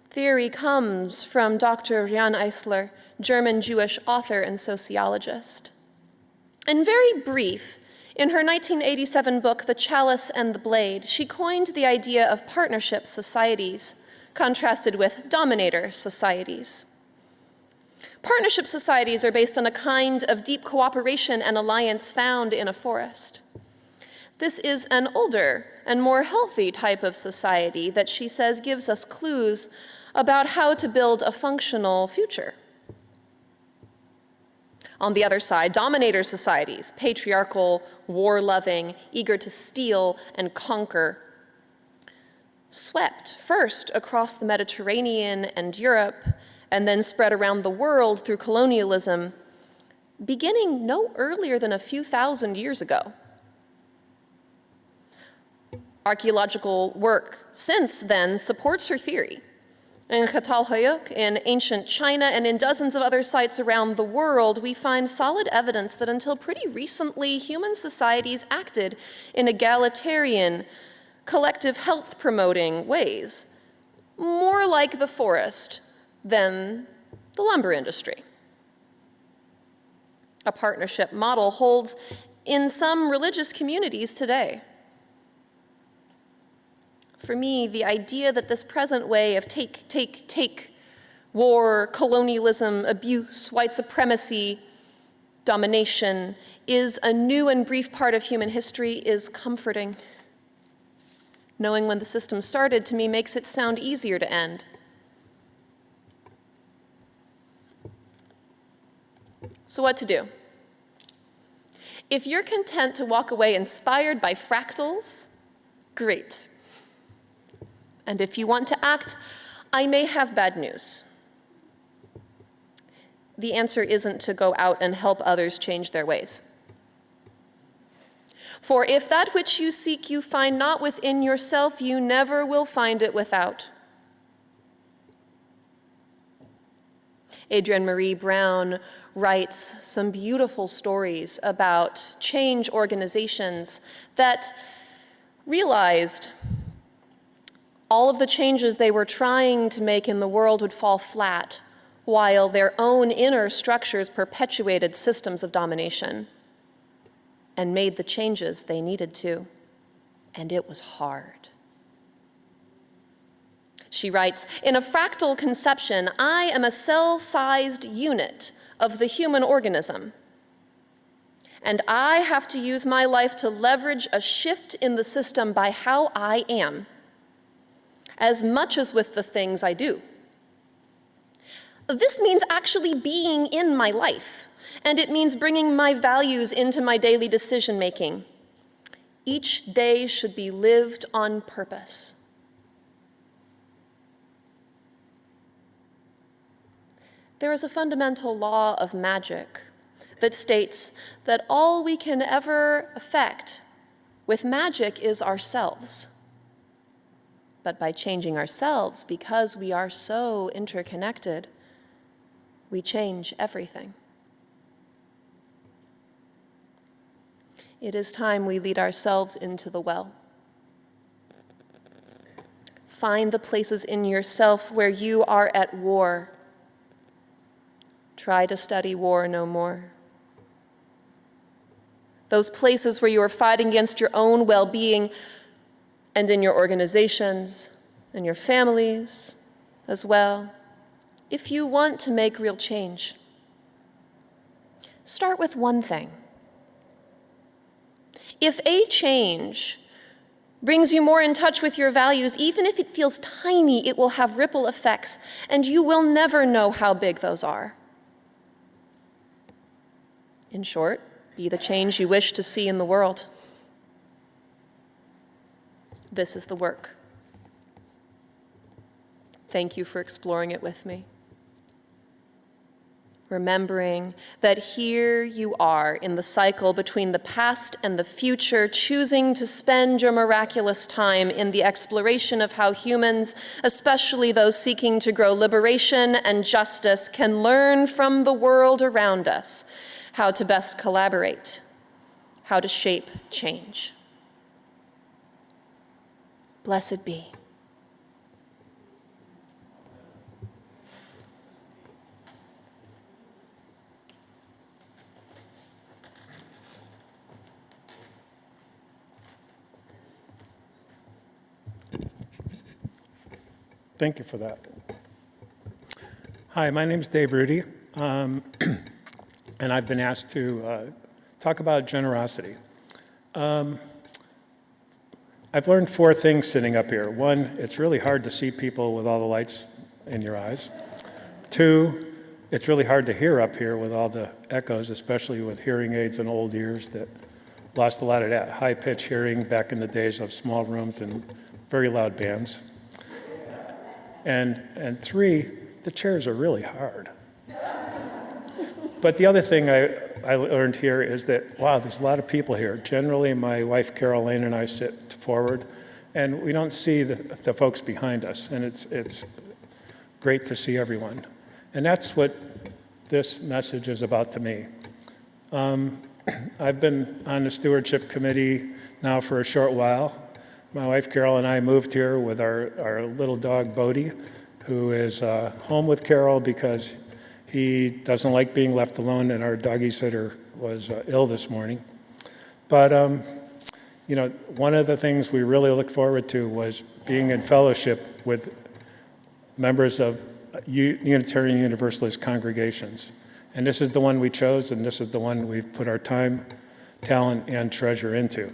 S4: theory comes from Dr. Jan Eisler, German Jewish author and sociologist. In very brief, in her 1987 book, The Chalice and the Blade, she coined the idea of partnership societies, contrasted with dominator societies. Partnership societies are based on a kind of deep cooperation and alliance found in a forest. This is an older and more healthy type of society that she says gives us clues about how to build a functional future. On the other side, dominator societies, patriarchal, war-loving, eager to steal and conquer, swept first across the Mediterranean and Europe, and then spread around the world through colonialism, beginning no earlier than a few thousand years ago. Archaeological work since then supports her theory. In Çatalhöyük, in ancient China, and in dozens of other sites around the world, we find solid evidence that until pretty recently, human societies acted in egalitarian, collective health-promoting ways, more like the forest than the lumber industry. A partnership model holds in some religious communities today. For me, the idea that this present way of take, war, colonialism, abuse, white supremacy, domination, is a new and brief part of human history is comforting. Knowing when the system started, to me, makes it sound easier to end. So what to do? If you're content to walk away inspired by fractals, great. And if you want to act, I may have bad news. The answer isn't to go out and help others change their ways. For if that which you seek you find not within yourself, you never will find it without. Adrienne Maree Brown writes some beautiful stories about change organizations that realized all of the changes they were trying to make in the world would fall flat, while their own inner structures perpetuated systems of domination and made the changes they needed to. And it was hard. She writes, in a fractal conception, I am a cell-sized unit of the human organism. And I have to use my life to leverage a shift in the system by how I am, as much as with the things I do. This means actually being in my life, and it means bringing my values into my daily decision-making. Each day should be lived on purpose. There is a fundamental law of magic that states that all we can ever affect with magic is ourselves. But by changing ourselves, because we are so interconnected, we change everything. It is time we lead ourselves into the well. Find the places in yourself where you are at war. Try to study war no more. Those places where you are fighting against your own well-being, and in your organizations, and your families as well, if you want to make real change. Start with one thing. If a change brings you more in touch with your values, even if it feels tiny, it will have ripple effects, and you will never know how big those are. In short, be the change you wish to see in the world. This is the work. Thank you for exploring it with me. Remembering that here you are in the cycle between the past and the future, choosing to spend your miraculous time in the exploration of how humans, especially those seeking to grow liberation and justice, can learn from the world around us how to best collaborate, how to shape change. Blessed be.
S7: Thank you for that. Hi, my name is Dave Rudy, and I've been asked to talk about generosity. I've learned 4 things sitting up here. 1, it's really hard to see people with all the lights in your eyes. 2, it's really hard to hear up here with all the echoes, especially with hearing aids and old ears that lost a lot of that high-pitched hearing back in the days of small rooms and very loud bands. And 3, the chairs are really hard. But the other thing I learned here is that, wow, there's a lot of people here. Generally, my wife Carol Lane and I sit forward, and we don't see the folks behind us, and it's great to see everyone. And that's what this message is about to me. I've been on the stewardship committee now for a short while. My wife Carol and I moved here with our little dog Bodie, who is home with Carol because he doesn't like being left alone, and our doggy sitter was ill this morning. But one of the things we really looked forward to was being in fellowship with members of Unitarian Universalist congregations. And this is the one we chose, and this is the one we've put our time, talent, and treasure into.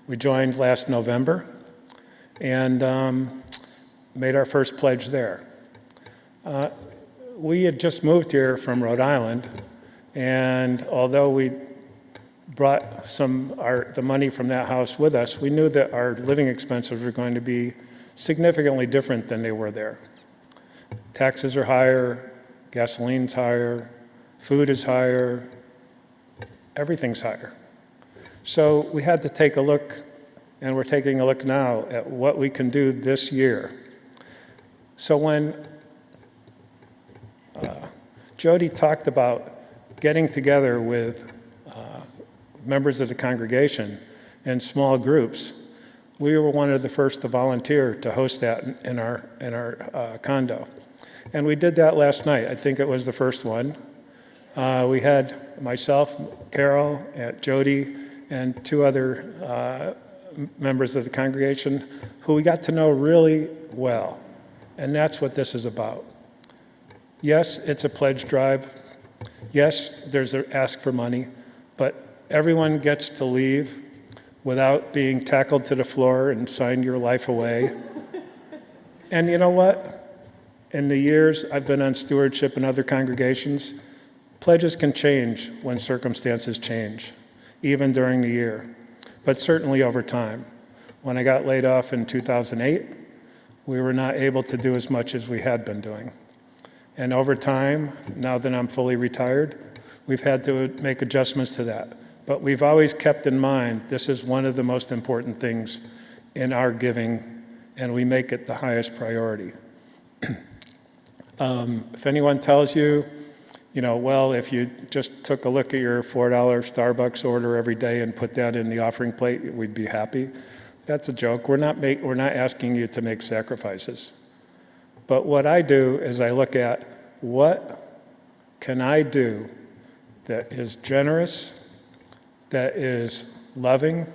S7: We joined last November and made our first pledge there. We had just moved here from Rhode Island, and although we brought the money from that house with us, we knew that our living expenses were going to be significantly different than they were there. Taxes are higher, gasoline's higher, food is higher, everything's higher. So we had to take a look, and we're taking a look now at what we can do this year. So when Jody talked about getting together with members of the congregation in small groups, we were one of the first to volunteer to host that in our condo. And we did that last night. I think it was the first one. We had myself, Carol, Jody, and 2 other members of the congregation who we got to know really well. And that's what this is about. Yes, it's a pledge drive. Yes, there's an ask for money, but everyone gets to leave without being tackled to the floor and sign your life away. And you know what? In the years I've been on stewardship in other congregations, pledges can change when circumstances change, even during the year, but certainly over time. When I got laid off in 2008, we were not able to do as much as we had been doing. And over time, now that I'm fully retired, we've had to make adjustments to that. But we've always kept in mind this is one of the most important things in our giving, and we make it the highest priority. If anyone tells you, well, if you just took a look at your $4 Starbucks order every day and put that in the offering plate, we'd be happy. That's a joke. We're not asking you to make sacrifices. But what I do is I look at what can I do that is generous, that is loving,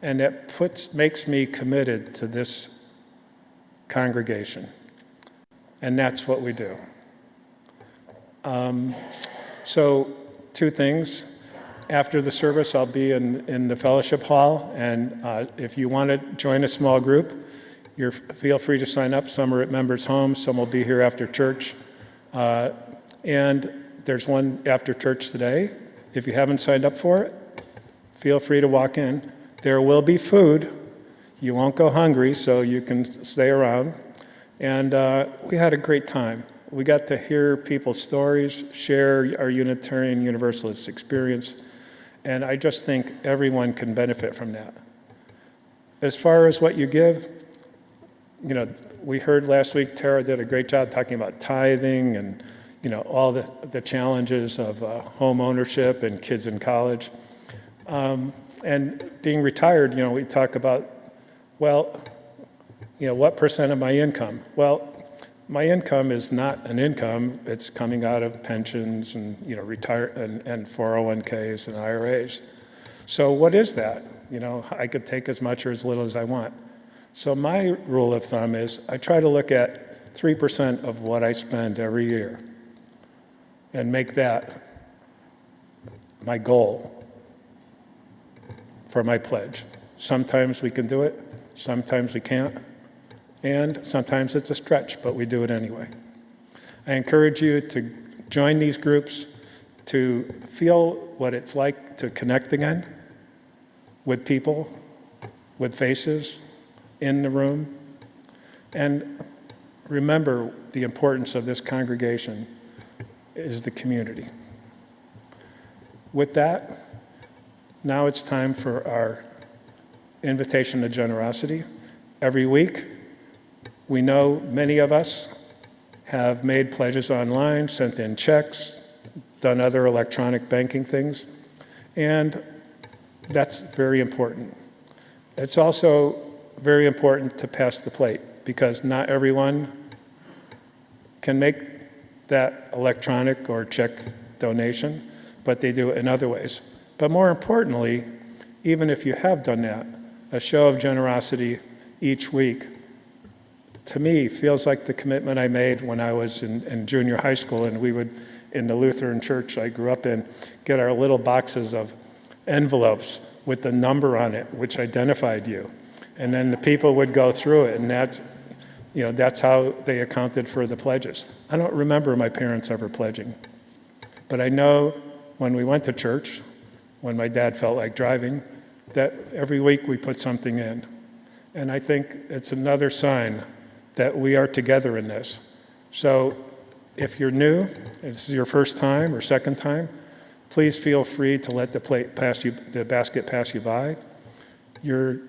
S7: and that makes me committed to this congregation. And that's what we do. So 2 things. After the service, I'll be in the fellowship hall, and if you want to join a small group, feel free to sign up. Some are at members' homes, some will be here after church. And there's one after church today. If you haven't signed up for it, feel free to walk in. There will be food. You won't go hungry, so you can stay around. And we had a great time. We got to hear people's stories, share our Unitarian Universalist experience, and I just think everyone can benefit from that. As far as what you give, we heard last week Tara did a great job talking about tithing and all the challenges of home ownership and kids in college. And being retired, we talk about, well, what percent of my income? Well, my income is not an income. It's coming out of pensions and, retire and 401ks and IRAs. So what is that? I could take as much or as little as I want. So my rule of thumb is I try to look at 3% of what I spend every year and make that my goal for my pledge. Sometimes we can do it, sometimes we can't, and sometimes it's a stretch, but we do it anyway. I encourage you to join these groups, to feel what it's like to connect again with people, with faces in the room, and remember the importance of this congregation is the community. With that, now it's time for our invitation to generosity. Every week, we know many of us have made pledges online, sent in checks, done other electronic banking things, and that's very important. It's also very important to pass the plate because not everyone can make that electronic or check donation, but they do it in other ways. But more importantly, even if you have done that, a show of generosity each week, to me, feels like the commitment I made when I was in junior high school, and we would, in the Lutheran church I grew up in, get our little boxes of envelopes with the number on it, which identified you. And then the people would go through it, and that's how they accounted for the pledges. I don't remember my parents ever pledging, but I know when we went to church, when my dad felt like driving, that every week we put something in. And I think it's another sign that we are together in this. So if you're new, if this is your first time or second time, please feel free to let the basket pass you by. Your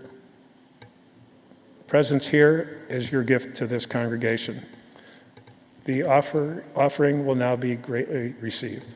S7: presence here is your gift to this congregation. The offering will now be greatly received.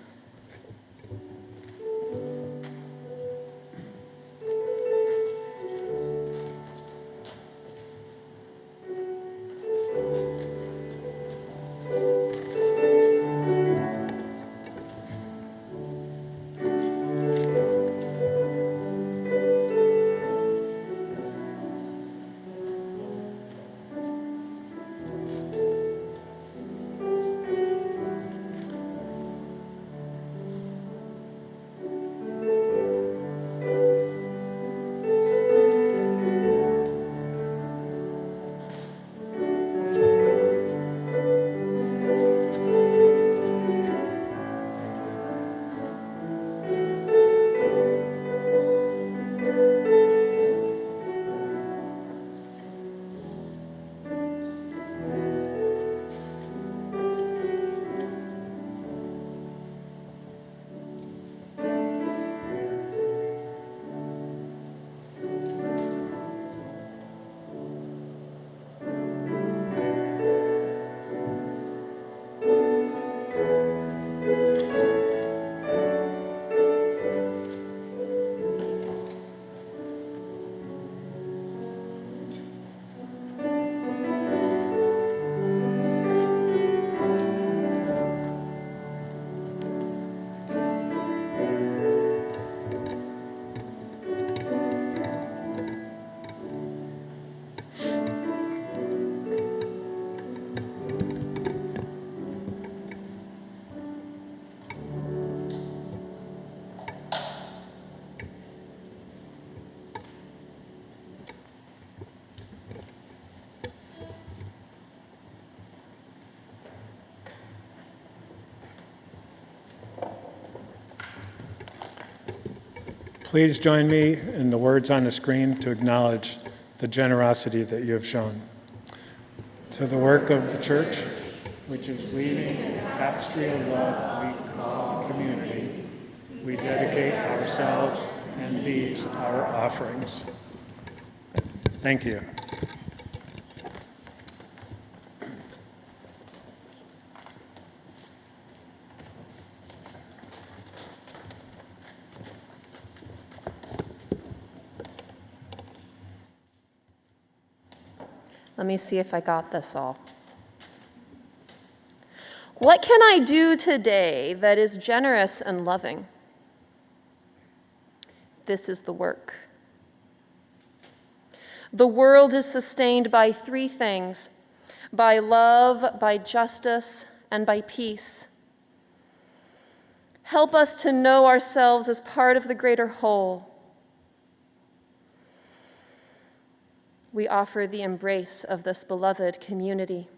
S7: Please join me in the words on the screen to acknowledge the generosity that you have shown. To the work of the church, which is weaving the tapestry of love we call community, we dedicate ourselves and these our offerings. Thank you.
S4: Let me see if I got this all. What can I do today that is generous and loving? This is the work. The world is sustained by three things: by love, by justice, and by peace. Help us to know ourselves as part of the greater whole. We offer the embrace of this beloved community.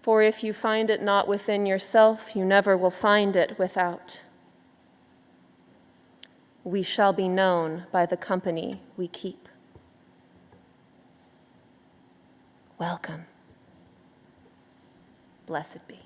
S4: For if you find it not within yourself, you never will find it without. We shall be known by the company we keep. Welcome. Blessed be.